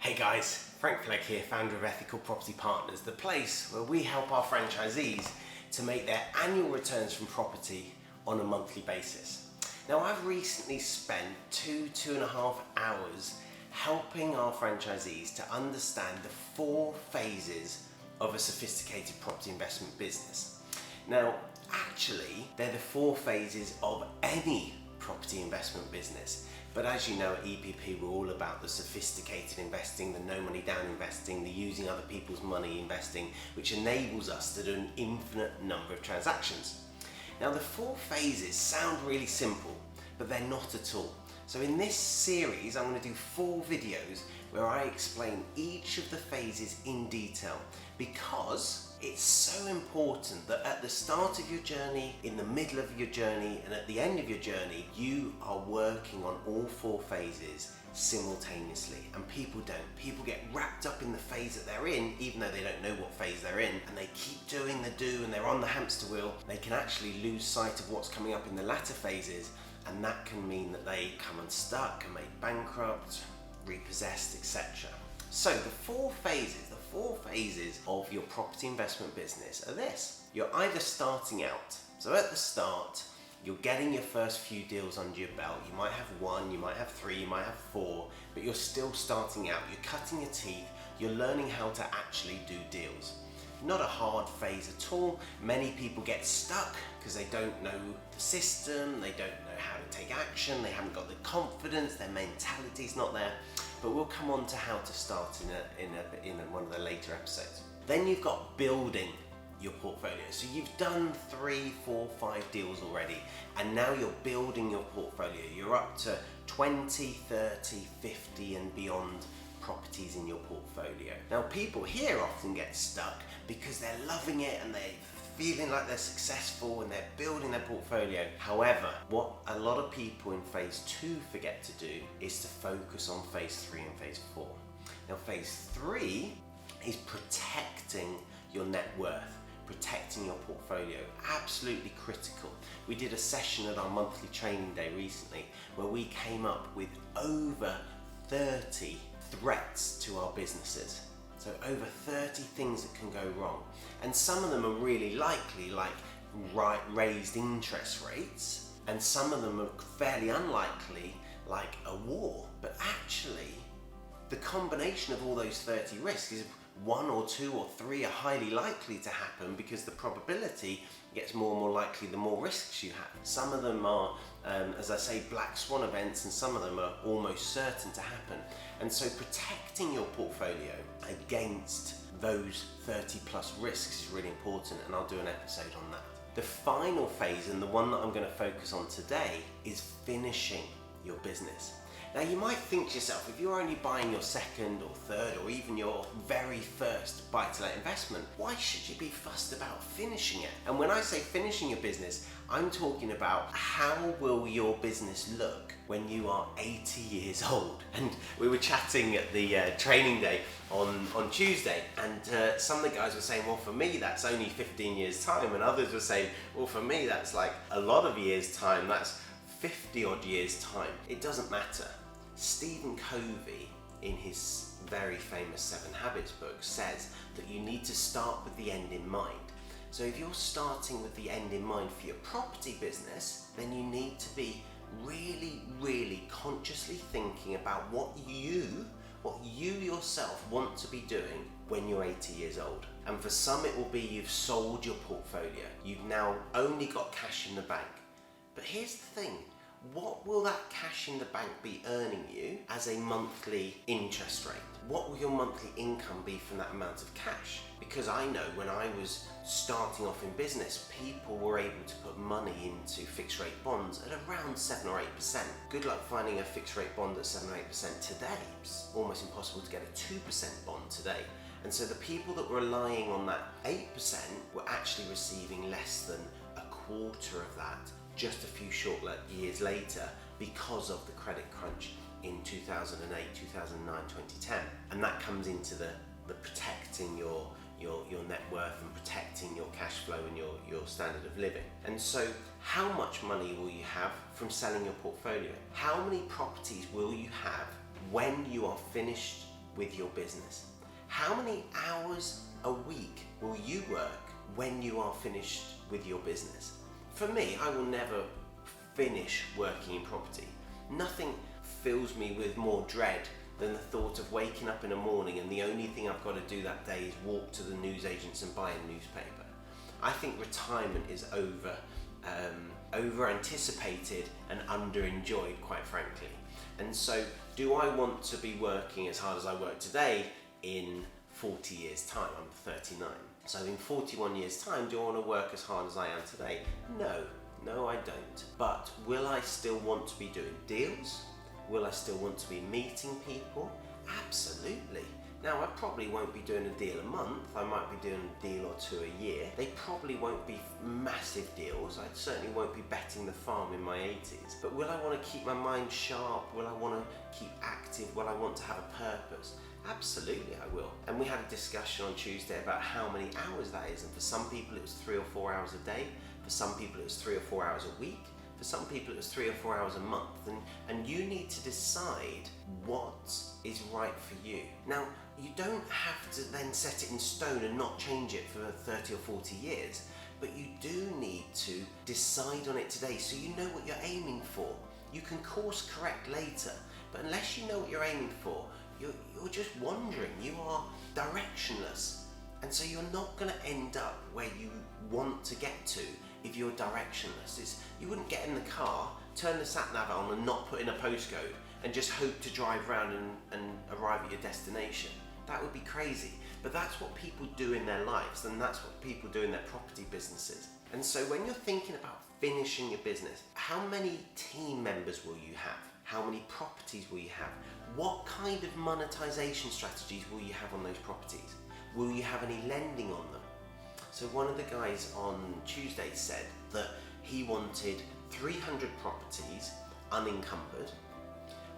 Hey guys, Frank Flegg here, founder of Ethical Property Partners, the place where we help our franchisees to make their annual returns from property on a monthly basis. Now, I've recently spent two and a half hours helping our franchisees to understand the 4 phases of a sophisticated property investment business. Now, actually, they're the 4 phases of any property investment business. But as you know, at EPP, we're all about the sophisticated investing, the no money down investing, the using other people's money investing, which enables us to do an infinite number of transactions. Now, the 4 phases sound really simple, but they're not at all. So in this series, I'm going to do 4 videos where I explain each of the phases in detail, because it's so important that at the start of your journey, in the middle of your journey, and at the end of your journey, you are working on all 4 phases simultaneously. And people don't. People get wrapped up in the phase that they're in, even though they don't know what phase they're in, and they keep doing the do and they're on the hamster wheel. They can actually lose sight of what's coming up in the latter phases, and that can mean that they come unstuck and made bankrupt, repossessed, etc. So the 4 phases of your property investment business are this. You're either starting out, so at the start, you're getting your first few deals under your belt. You might have 1, you might have 3, you might have 4, but you're still starting out. You're cutting your teeth, you're learning how to actually do deals. Not a hard phase at all. Many people get stuck because they don't know the system, they don't know how to take action, they haven't got the confidence, their mentality's not there. But we'll come on to how to start in one of the later episodes. Then you've got building your portfolio. So you've done 3, 4, 5 deals already, and now you're building your portfolio. You're up to 20, 30, 50 and beyond properties in your portfolio. Now, people here often get stuck because they're loving it and they're feeling like they're successful and they're building their portfolio. However, what a lot of people in phase 2 forget to do is to focus on phase 3 and phase 4. Now, phase 3 is protecting your net worth, protecting your portfolio. Absolutely critical. We did a session at our monthly training day recently where we came up with over 30 threats to our businesses. So over 30 things that can go wrong. And some of them are really likely, like raised interest rates, and some of them are fairly unlikely, like a war. But actually, the combination of all those 30 risks is 1 or 2 or 3 are highly likely to happen, because the probability gets more and more likely the more risks you have. Some of them are, as I say, black swan events, and some of them are almost certain to happen. And so protecting your portfolio against those 30 plus risks is really important, and I'll do an episode on that. The final phase, and the one that I'm going to focus on today, is finishing your business. Now, you might think to yourself, if you're only buying your second or third or even your very first buy-to-let investment, why should you be fussed about finishing it? And when I say finishing your business, I'm talking about how will your business look when you are 80 years old. And we were chatting at the training day on Tuesday, and some of the guys were saying, well, for me, that's only 15 years time. And others were saying, well, for me, that's like a lot of years time. That's 50 odd years time. It doesn't matter. Stephen Covey, in his very famous 7 Habits book, says that you need to start with the end in mind. So if you're starting with the end in mind for your property business, then you need to be really consciously thinking about what you yourself want to be doing when you're 80 years old. And for some, it will be you've sold your portfolio. You've now only got cash in the bank. But here's the thing. What will that cash in the bank be earning you as a monthly interest rate? What will your monthly income be from that amount of cash? Because I know when I was starting off in business, people were able to put money into fixed rate bonds at around 7 or 8%. Good luck finding a fixed rate bond at 7 or 8% today. It's almost impossible to get a 2% bond today. And so the people that were relying on that 8% were actually receiving less than a quarter of that just a few short years later, because of the credit crunch in 2008, 2009, 2010. And that comes into the protecting your net worth and protecting your cash flow and your standard of living. And so how much money will you have from selling your portfolio? How many properties will you have when you are finished with your business? How many hours a week will you work when you are finished with your business? For me, I will never finish working in property. Nothing fills me with more dread than the thought of waking up in the morning and the only thing I've got to do that day is walk to the newsagents and buy a newspaper. I think retirement is over anticipated and under enjoyed, quite frankly. And so, do I want to be working as hard as I work today in 40 years time? I'm 39. So in 41 years time, do I want to work as hard as I am today? No, I don't. But will I still want to be doing deals? Will I still want to be meeting people? Absolutely. Now, I probably won't be doing a deal a month. I might be doing a deal or two a year. They probably won't be massive deals. I certainly won't be betting the farm in my 80s. But will I want to keep my mind sharp? Will I want to keep active? Will I want to have a purpose? Absolutely I will. And we had a discussion on Tuesday about how many hours that is. And for some people it was 3 or 4 hours a day. For some people it was 3 or 4 hours a week. For some people it was 3 or 4 hours a month. And you need to decide what is right for you. Now, you don't have to then set it in stone and not change it for 30 or 40 years. But you do need to decide on it today so you know what you're aiming for. You can course correct later. But unless you know what you're aiming for, you're just wandering. You are directionless. And so you're not going to end up where you want to get to if you're directionless. You wouldn't get in the car, turn the sat-nav on and not put in a postcode and just hope to drive around and arrive at your destination. That would be crazy. But that's what people do in their lives, and that's what people do in their property businesses. And so when you're thinking about finishing your business, how many team members will you have? How many properties will you have? What kind of monetization strategies will you have on those properties? Will you have any lending on them? So one of the guys on Tuesday said that he wanted 300 properties unencumbered,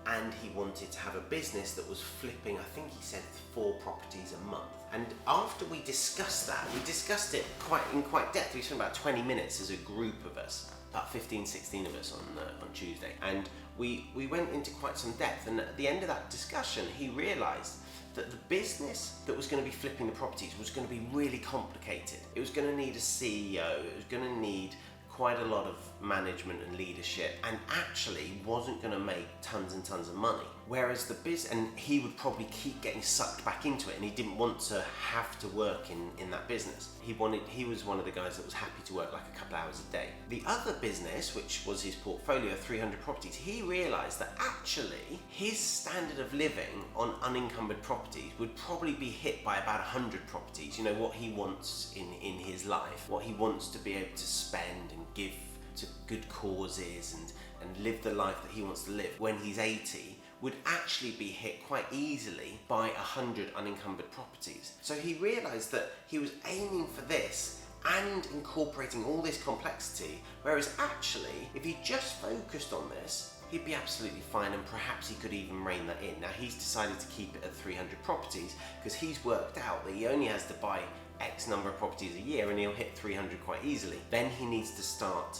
and he wanted to have a business that was flipping, I think he said 4 properties a month. And after we discussed that, we discussed it in quite depth. We spent about 20 minutes as a group of us, about 15, 16 of us on Tuesday. And we went into quite some depth. And at the end of that discussion, he realized that the business that was going to be flipping the properties was going to be really complicated. It was going to need a CEO, it was going to need quite a lot of management and leadership, and actually wasn't going to make tons and tons of money. Whereas the business, and he would probably keep getting sucked back into it, and he didn't want to have to work in that business. He was one of the guys that was happy to work like a couple hours a day. The other business, which was his portfolio of 300 properties, he realized that actually his standard of living on unencumbered properties would probably be hit by about 100 properties. You know, what he wants in his life, what he wants to be able to spend and give to good causes and live the life that he wants to live when he's 80 would actually be hit quite easily by 100 unencumbered properties. So he realized that he was aiming for this and incorporating all this complexity, whereas actually if he just focused on this, he'd be absolutely fine, and perhaps he could even rein that in. Now he's decided to keep it at 300 properties because he's worked out that he only has to buy X number of properties a year and he'll hit 300 quite easily. Then he needs to start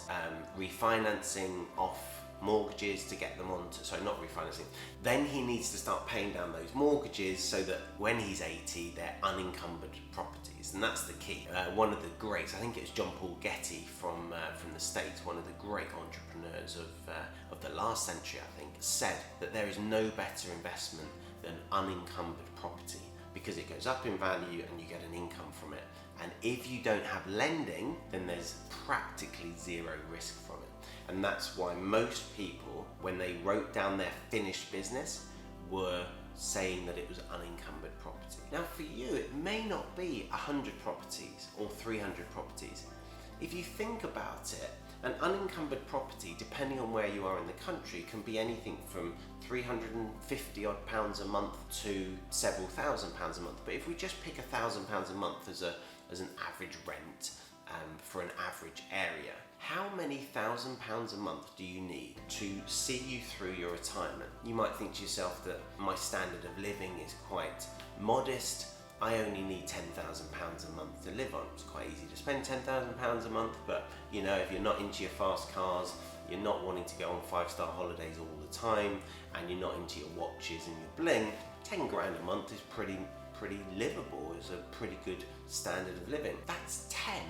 refinancing off mortgages to get them on to, sorry, not refinancing. Then he needs to start paying down those mortgages so that when he's 80, they're unencumbered properties. And that's the key. One of the greats, I think it was John Paul Getty from the States, one of the great entrepreneurs of the last century, I think, said that there is no better investment than unencumbered property, because it goes up in value and you get an income from it. And if you don't have lending, then there's practically zero risk from it. And that's why most people, when they wrote down their finished business, were saying that it was unencumbered property. Now for you, it may not be 100 properties or 300 properties. If you think about it, an unencumbered property, depending on where you are in the country, can be anything from £350 odd a month to several £1,000s a month. But if we just pick £1,000 a month as an average rent for an average area, how many £1,000s a month do you need to see you through your retirement? You might think to yourself that my standard of living is quite modest. I only need £10,000 a month to live on. It's quite easy to spend £10,000 a month, but you know, if you're not into your fast cars, you're not wanting to go on 5-star holidays all the time, and you're not into your watches and your bling, 10 grand a month is pretty livable, is a pretty good standard of living. That's 10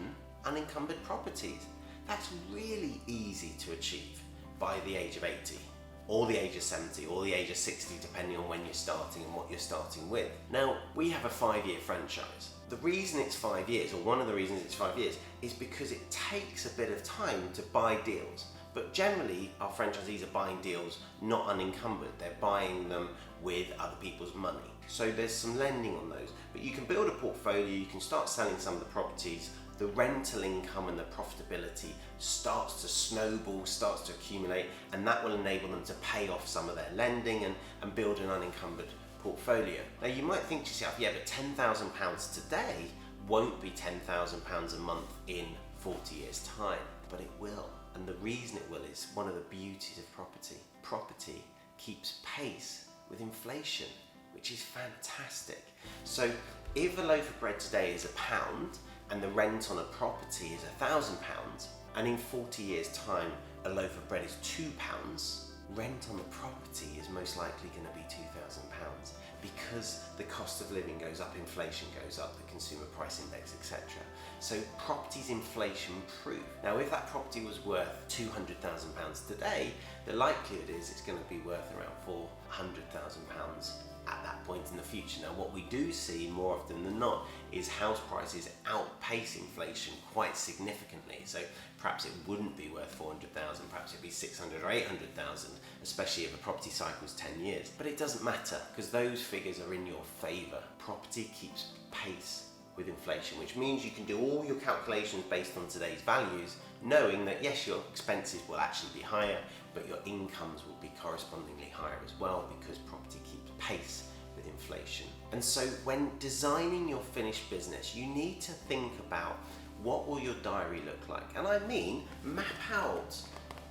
unencumbered properties. That's really easy to achieve by the age of 80, or the age of 70, or the age of 60, depending on when you're starting and what you're starting with. Now, we have a 5-year franchise. The reason it's 5 years, or one of the reasons it's 5 years, is because it takes a bit of time to buy deals. But generally, our franchisees are buying deals not unencumbered. They're buying them with other people's money. So there's some lending on those. But you can build a portfolio, you can start selling some of the properties, the rental income and the profitability starts to snowball, starts to accumulate, and that will enable them to pay off some of their lending and build an unencumbered portfolio. Now you might think to yourself, yeah, but £10,000 today won't be £10,000 a month in 40 years' time, but it will. And the reason it will is one of the beauties of property. Property keeps pace with inflation, which is fantastic. So if a loaf of bread today is £1 and the rent on a property is £1,000, and in 40 years' time a loaf of bread is £2, rent on the property is most likely going to be £2,000 because the cost of living goes up, inflation goes up, the consumer price index, etc. So property's inflation proof. Now if that property was worth £200,000 today, the likelihood is it's going to be worth around £400,000 at that point in the future. Now what we do see more often than not is house prices outpace inflation quite significantly. So perhaps it wouldn't be worth 400,000, perhaps it'd be 600 or 800,000, especially if a property cycle's 10 years. But it doesn't matter because those figures are in your favour. Property keeps pace with inflation, which means you can do all your calculations based on today's values, knowing that yes, your expenses will actually be higher, but your incomes will be correspondingly higher as well because property keeps pace with inflation. And so when designing your finished business, you need to think about what will your diary look like. And I mean, map out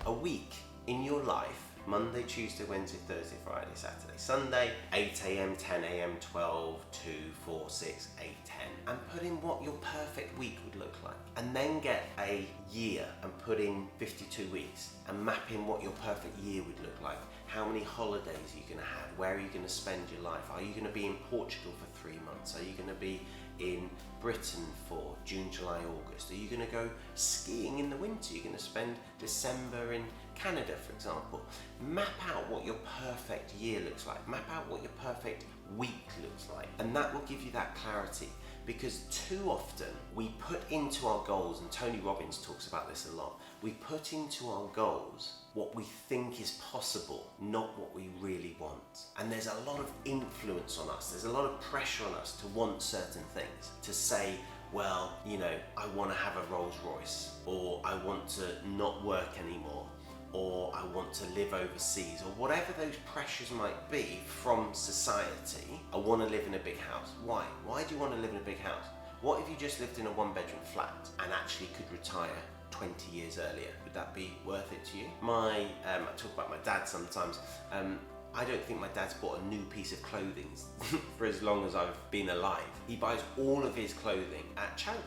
a week in your life, Monday, Tuesday, Wednesday, Thursday, Friday, Saturday, Sunday, 8 a.m, 10 a.m, 12, 2, 4, 6, 8, 10, and put in what your perfect week would look like. And then get a year and put in 52 weeks and map in what your perfect year would look like. How many holidays are you going to have? Where are you going to spend your life? Are you going to be in Portugal for 3 months? Are you going to be in Britain for June, July, August? Are you going to go skiing in the winter? You're going to spend December in Canada, for example. Map out what your perfect year looks like. Map out what your perfect week looks like. And that will give you that clarity. Because too often we put into our goals, and Tony Robbins talks about this a lot, we put into our goals what we think is possible, not what we really want. And there's a lot of influence on us, there's a lot of pressure on us to want certain things, to say, well, you know, I want to have a Rolls Royce, or I want to not work anymore, or I want to live overseas, or whatever those pressures might be from society. I want to live in a big house. Why? Why do you want to live in a big house? What if you just lived in a 1-bedroom flat and actually could retire 20 years earlier? Would that be worth it to you? I talk about my dad sometimes. I don't think my dad's bought a new piece of clothing for as long as I've been alive. He buys all of his clothing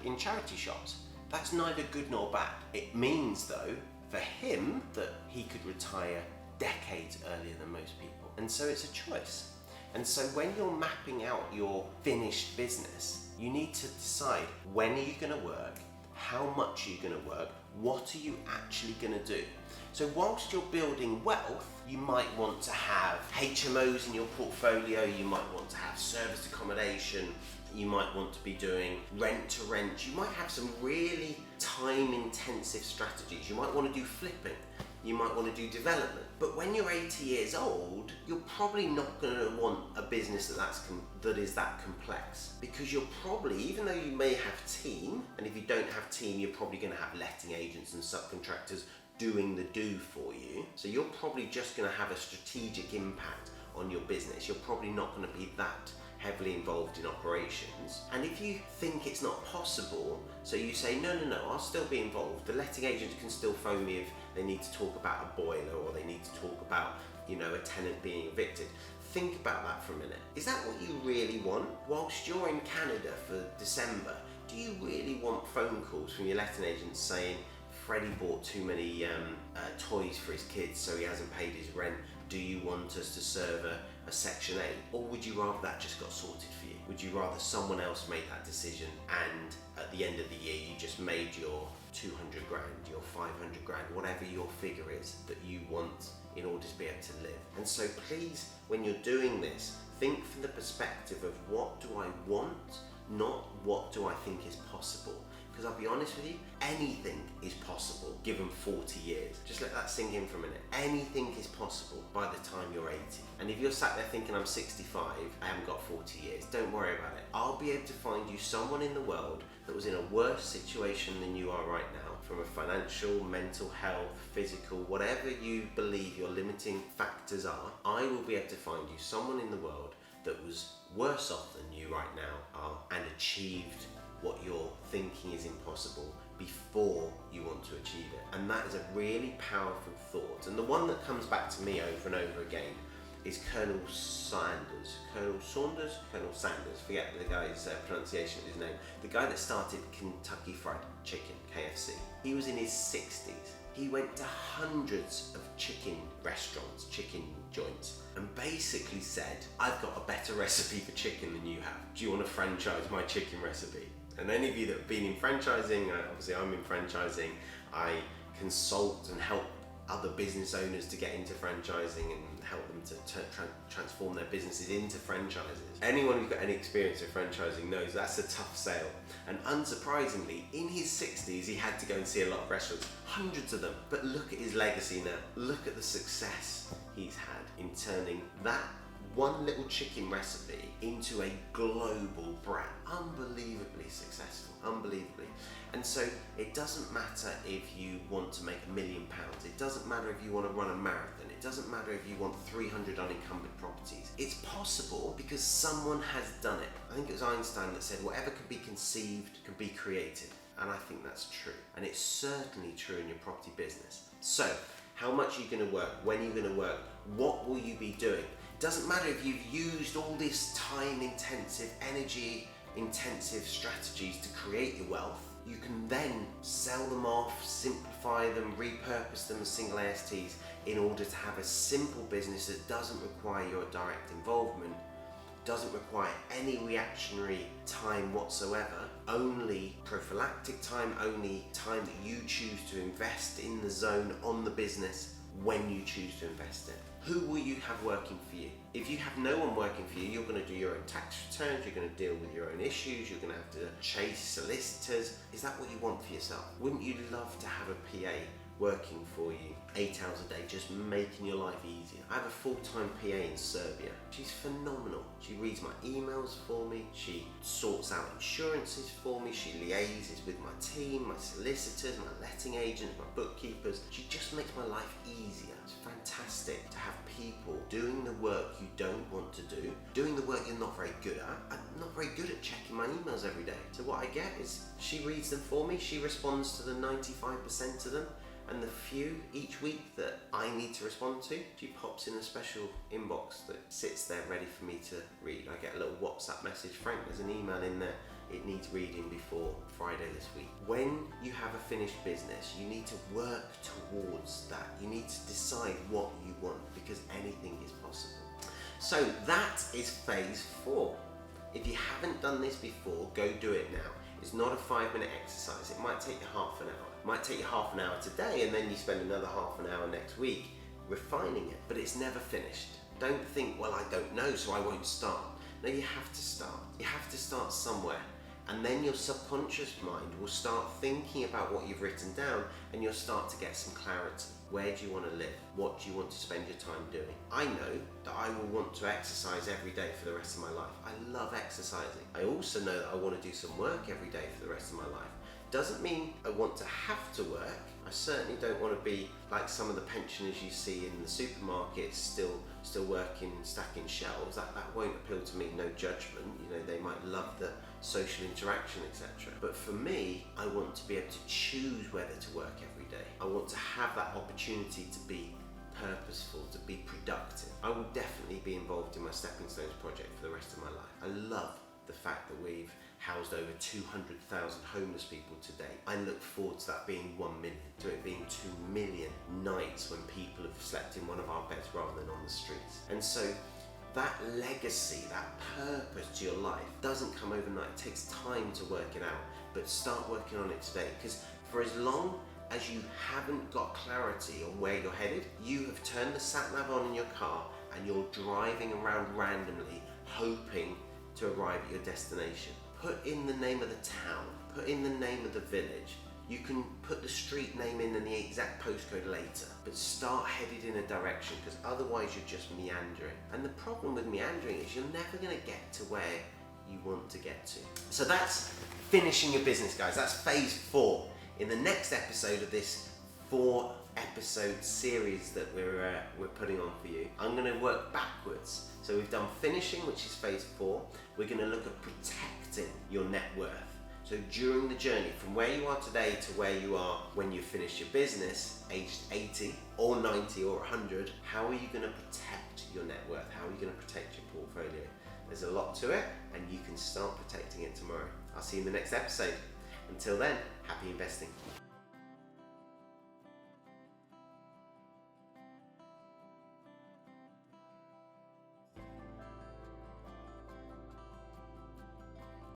in charity shops. That's neither good nor bad. It means though, for him, that he could retire decades earlier than most people. And so it's a choice. And so when you're mapping out your finished business, you need to decide when are you going to work, how much are you going to work, what are you actually going to do. So whilst you're building wealth, you might want to have HMOs in your portfolio, you might want to have serviced accommodation, you might want to be doing rent to rent, you might have some really time intensive strategies, you might want to do flipping, you might want to do development. But when you're 80 years old, you're probably not going to want a business that is that complex, because you're probably, even though you may have team, and if you don't have team, you're probably going to have letting agents and subcontractors doing the do for you. So you're probably just going to have a strategic impact on your business. You're probably not going to be that heavily involved in operations. And if you think it's not possible, so you say, no, I'll still be involved. The letting agents can still phone me if they need to talk about a boiler, or they need to talk about, you know, a tenant being evicted. Think about that for a minute. Is that what you really want? Whilst you're in Canada for December, do you really want phone calls from your letting agents saying, Freddie bought too many toys for his kids, so he hasn't paid his rent. Do you want us to serve a Section 8, or would you rather that just got sorted for you? Would you rather someone else made that decision and at the end of the year you just made your 200 grand, your 500 grand, whatever your figure is that you want in order to be able to live? And so please, when you're doing this, think from the perspective of what do I want, not what do I think is possible. Because I'll be honest with you, anything is possible given 40 years. Just let that sink in for a minute. Anything is possible by the time you're 80. And if you're sat there thinking I'm 65, I haven't got 40 years, don't worry about it. I'll be able to find you someone in the world that was in a worse situation than you are right now, from a financial, mental health, physical, whatever you believe your limiting factors are. I will be able to find you someone in the world that was worse off than you right now are and achieved what you're thinking is impossible before you want to achieve it. And that is a really powerful thought. And the one that comes back to me over and over again is Colonel Sanders, forget the guy's pronunciation of his name, the guy that started Kentucky Fried Chicken, KFC. He was in his 60s. He went to hundreds of chicken restaurants, chicken joints, and basically said, I've got a better recipe for chicken than you have. Do you want to franchise my chicken recipe? And any of you that have been in franchising, obviously I'm in franchising, I consult and help other business owners to get into franchising and help them to transform their businesses into franchises. Anyone who's got any experience of franchising knows that's a tough sale. And unsurprisingly, in his 60s, he had to go and see a lot of restaurants, hundreds of them. But look at his legacy now. Look at the success he's had in turning that one little chicken recipe into a global brand. Unbelievably successful, unbelievably. And so it doesn't matter if you want to make £1 million. It doesn't matter if you want to run a marathon. It doesn't matter if you want 300 unencumbered properties. It's possible because someone has done it. I think it was Einstein that said, whatever can be conceived can be created. And I think that's true. And it's certainly true in your property business. So, how much are you going to work? When are you going to work? What will you be doing? It doesn't matter if you've used all this time-intensive, energy-intensive strategies to create your wealth. You can then sell them off, simplify them, repurpose them as single ASTs in order to have a simple business that doesn't require your direct involvement, doesn't require any reactionary time whatsoever, only prophylactic time, only time that you choose to invest in the zone on the business when you choose to invest in. Who will you have working for you? If you have no one working for you, you're going to do your own tax returns, you're going to deal with your own issues, you're going to have to chase solicitors. Is that what you want for yourself? Wouldn't you love to have a PA working for you 8 hours a day, just making your life easier? I have a full-time PA in Serbia. She's phenomenal. She reads my emails for me, she sorts out insurances for me, she liaises with my team, my solicitors, my letting agents, my bookkeepers. She just makes my life easier. It's fantastic to have people doing the work you don't want to do, doing the work you're not very good at. I'm not very good at checking my emails every day. So what I get is she reads them for me, she responds to the 95% of them, and the few each week that I need to respond to, she pops in a special inbox that sits there ready for me to read. I get a little WhatsApp message, Frank, there's an email in there. It needs reading before Friday this week. When you have a finished business, you need to work towards that. You need to decide what you want because anything is possible. So that is phase 4. If you haven't done this before, go do it now. It's not a 5-minute exercise. It might take you half an hour. It might take you half an hour today and then you spend another half an hour next week refining it, but it's never finished. Don't think, well, I don't know, so I won't start. No, you have to start. You have to start somewhere. And then your subconscious mind will start thinking about what you've written down and you'll start to get some clarity. Where do you want to live? What do you want to spend your time doing? I know that I will want to exercise every day for the rest of my life. I love exercising. I also know that I want to do some work every day for the rest of my life. Doesn't mean I want to have to work. I certainly don't want to be like some of the pensioners you see in the supermarkets still working, stacking shelves. That won't appeal to me, no judgment. You know, they might love the social interaction, etc. But for me, I want to be able to choose whether to work every day. I want to have that opportunity to be purposeful, to be productive. I will definitely be involved in my Stepping Stones project for the rest of my life. I love the fact that we've housed over 200,000 homeless people today. I look forward to that being 1 million, to it being 2 million nights when people have slept in one of our beds rather than on the streets. And so That legacy, that purpose to your life doesn't come overnight. It takes time to work it out, but start working on it today, because for as long as you haven't got clarity on where you're headed, you have turned the sat nav on in your car and you're driving around randomly hoping to arrive at your destination. Put in the name of the town, put in the name of the village. You can put the street name in and the exact postcode later, but start headed in a direction, because otherwise you're just meandering. And the problem with meandering is you're never going to get to where you want to get to. So that's finishing your business, guys. That's phase 4. In the next episode of this 4-episode series that we're putting on for you, I'm going to work backwards. So we've done finishing, which is phase 4. We're going to look at protecting your net worth. So during the journey from where you are today to where you are when you finish your business, aged 80 or 90 or 100, how are you going to protect your net worth? How are you going to protect your portfolio? There's a lot to it, and you can start protecting it tomorrow. I'll see you in the next episode. Until then, happy investing.